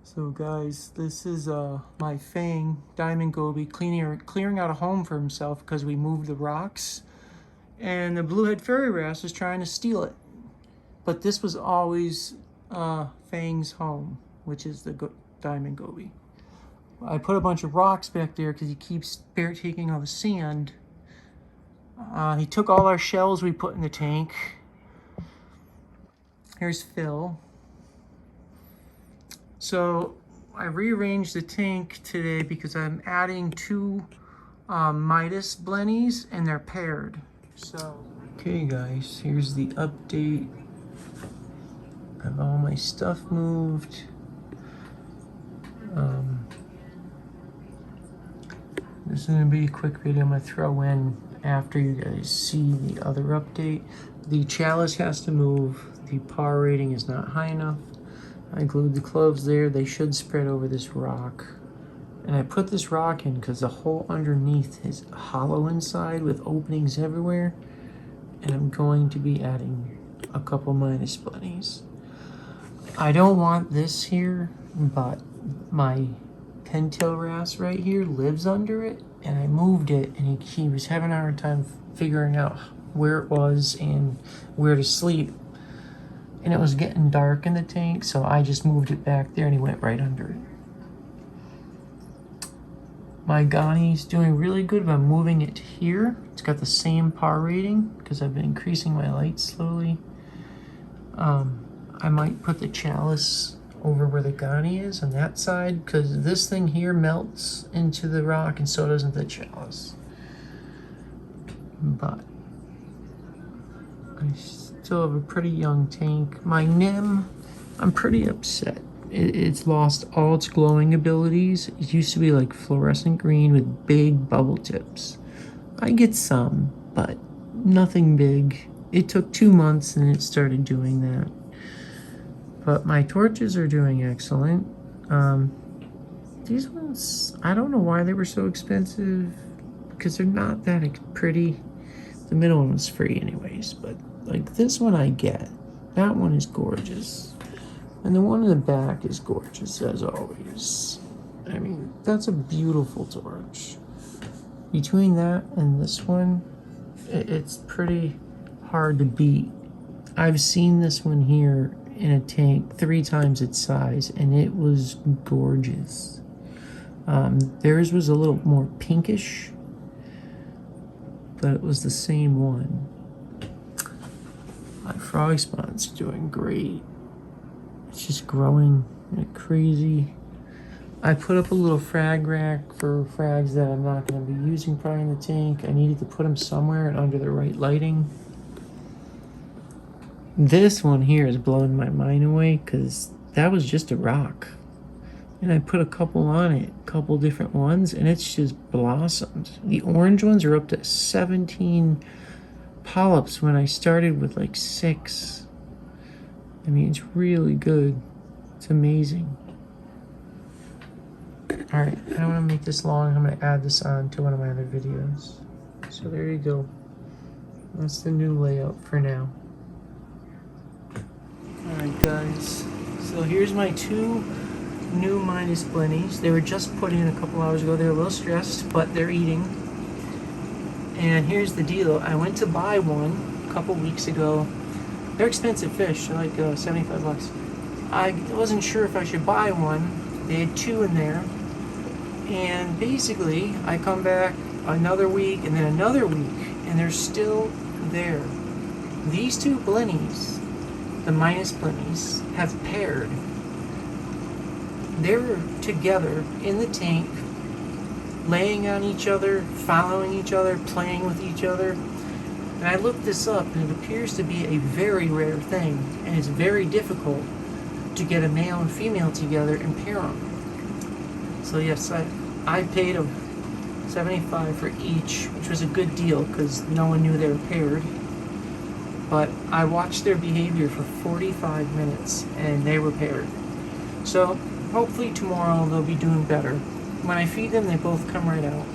So guys, this is my Fang diamond goby clearing out a home for himself because we moved the rocks, and the bluehead fairy wrasse is trying to steal it. But this was always Fang's home, which is the diamond goby. I put a bunch of rocks back there because he keeps taking all the sand. He took all our shells we put in the tank. Here's Phil. So I rearranged the tank today because I'm adding two Midas blennies and they're paired. So, okay guys, here's the update. I have all my stuff moved. This is gonna be a quick video I'm gonna throw in after you guys see the other update. The chalice has to move. The par rating is not high enough. I glued the cloves there. They should spread over this rock. And I put this rock in because the hole underneath is hollow inside with openings everywhere. And I'm going to be adding a couple Midas blennies. I don't want this here, but my pintail wrasse right here lives under it. And I moved it, and he was having a hard time figuring out where it was and where to sleep. And it was getting dark in the tank, so I just moved it back there and he went right under it. My Ghani's doing really good by moving it here. It's got the same par rating because I've been increasing my light slowly. I might put the chalice over where the Ghani is on that side because this thing here melts into the rock and so doesn't the chalice. But I still have a pretty young tank. My Nim, I'm pretty upset. It's lost all its glowing abilities. It used to be like fluorescent green with big bubble tips. I get some, but nothing big. It took 2 months and it started doing that. But my torches are doing excellent. These ones, I don't know why they were so expensive because they're not that pretty. The middle one was free anyways, but like this one I get. That one is gorgeous. And the one in the back is gorgeous as always. I mean, that's a beautiful torch. Between that and this one, it's pretty hard to beat. I've seen this one here in a tank 3 times its size, and it was gorgeous. Theirs was a little more pinkish, but it was the same one. My frog spawn's doing great. It's just growing like crazy. I put up a little frag rack for frags that I'm not going to be using probably in the tank. I needed to put them somewhere and under the right lighting. This one here is blowing my mind away because that was just a rock. And I put a couple on it, a couple different ones, and it's just blossomed. The orange ones are up to 17 polyps when I started with like 6. I mean, it's really good. It's amazing. All right, I don't want to make this long. I'm going to add this on to one of my other videos. So there you go. That's the new layout for now. Alright guys, so here's my 2 new Midas blennies. They were just put in a couple hours ago. They're a little stressed, but they're eating. And here's the deal. I went to buy one a couple weeks ago. They're expensive fish. They're like 75 bucks. I wasn't sure if I should buy one. They had 2 in there. And basically, I come back another week and then another week, and they're still there. These 2 blennies, the Midas blennies, have paired. They're together in the tank, laying on each other, following each other, playing with each other. And I looked this up, and it appears to be a very rare thing, and it's very difficult to get a male and female together and pair them. So yes, I paid them $75 for each, which was a good deal because no one knew they were paired. But I watched their behavior for 45 minutes and they were paired. So hopefully tomorrow they'll be doing better. When I feed them, they both come right out.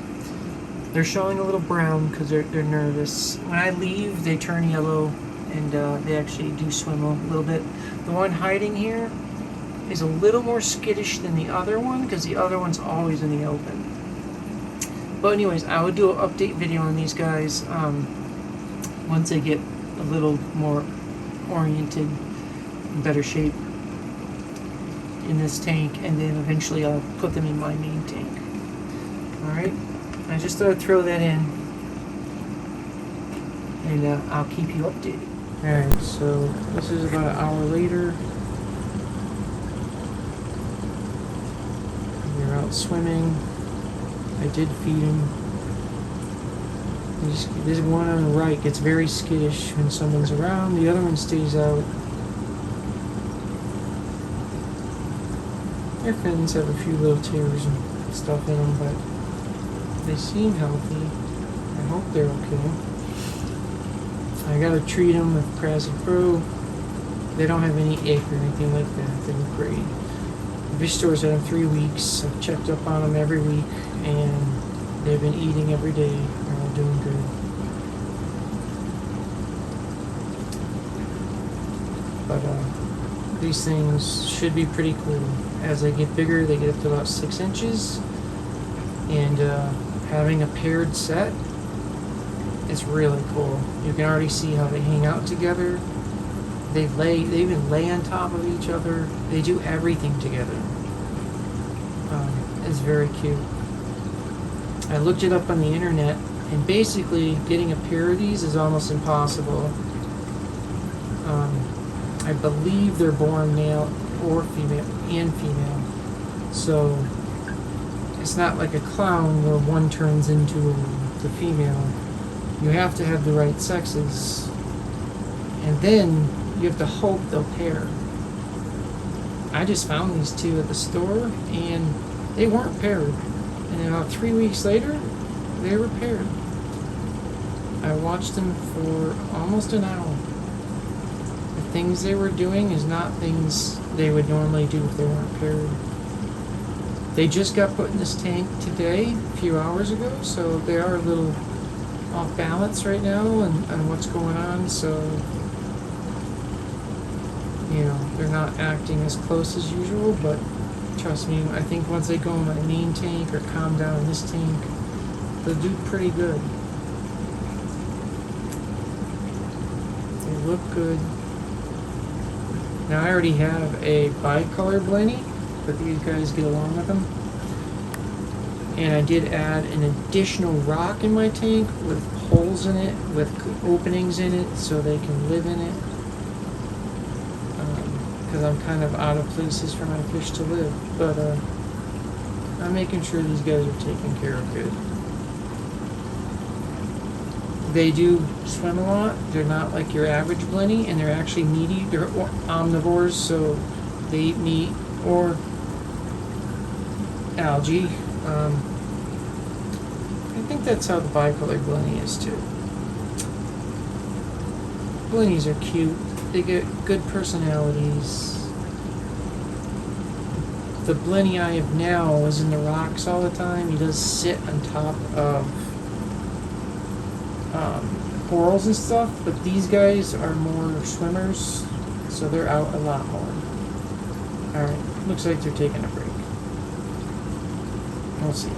They're showing a little brown because they're nervous. When I leave, they turn yellow and they actually do swim a little bit. The one hiding here is a little more skittish than the other one because the other one's always in the open. But anyways, I would do an update video on these guys once they get a little more oriented, in better shape in this tank, and then eventually I'll put them in my main tank. Alright, I just thought I'd throw that in, and I'll keep you updated. Alright, so this is about an hour later. They're out swimming. I did feed him. This one on the right gets very skittish when someone's around. The other one stays out. Their fins have a few little tears and stuff in them, but they seem healthy. I hope they're okay. I gotta treat them with Prezi Pro. They don't have any ache or anything like that. They look great. The fish store's had them 3 weeks. I've checked up on them every week, and they've been eating every day. They're all doing good. But these things should be pretty cool. As they get bigger, they get up to about 6 inches. And having a paired set is really cool. You can already see how they hang out together. They even lay on top of each other. They do everything together. It's very cute. I looked it up on the internet, and basically getting a pair of these is almost impossible. I believe they're born male or female and female. So it's not like a clown where one turns into the female. You have to have the right sexes, and then you have to hope they'll pair. I just found these two at the store, and they weren't paired. And about 3 weeks later, they were paired. I watched them for almost an hour. The things they were doing is not things they would normally do if they weren't paired. They just got put in this tank today, a few hours ago, so they are a little off balance right now and what's going on, so you know, they're not acting as close as usual, but trust me, I think once they go in my main tank or calm down in this tank, they'll do pretty good. They look good. Now I already have a bicolor blenny, but these guys get along with them. And I did add an additional rock in my tank with holes in it, with openings in it, so they can live in it. Because I'm kind of out of places for my fish to live. But I'm making sure these guys are taken care of good. They do swim a lot. They're not like your average blenny, and they're actually meaty. They're omnivores, so they eat meat or algae. I think that's how the bicolor blenny is too. Blennies are cute. They get good personalities. The blenny I have now is in the rocks all the time. He does sit on top of corals and stuff, but these guys are more swimmers, so they're out a lot more. Alright, looks like they're taking a break. We'll see.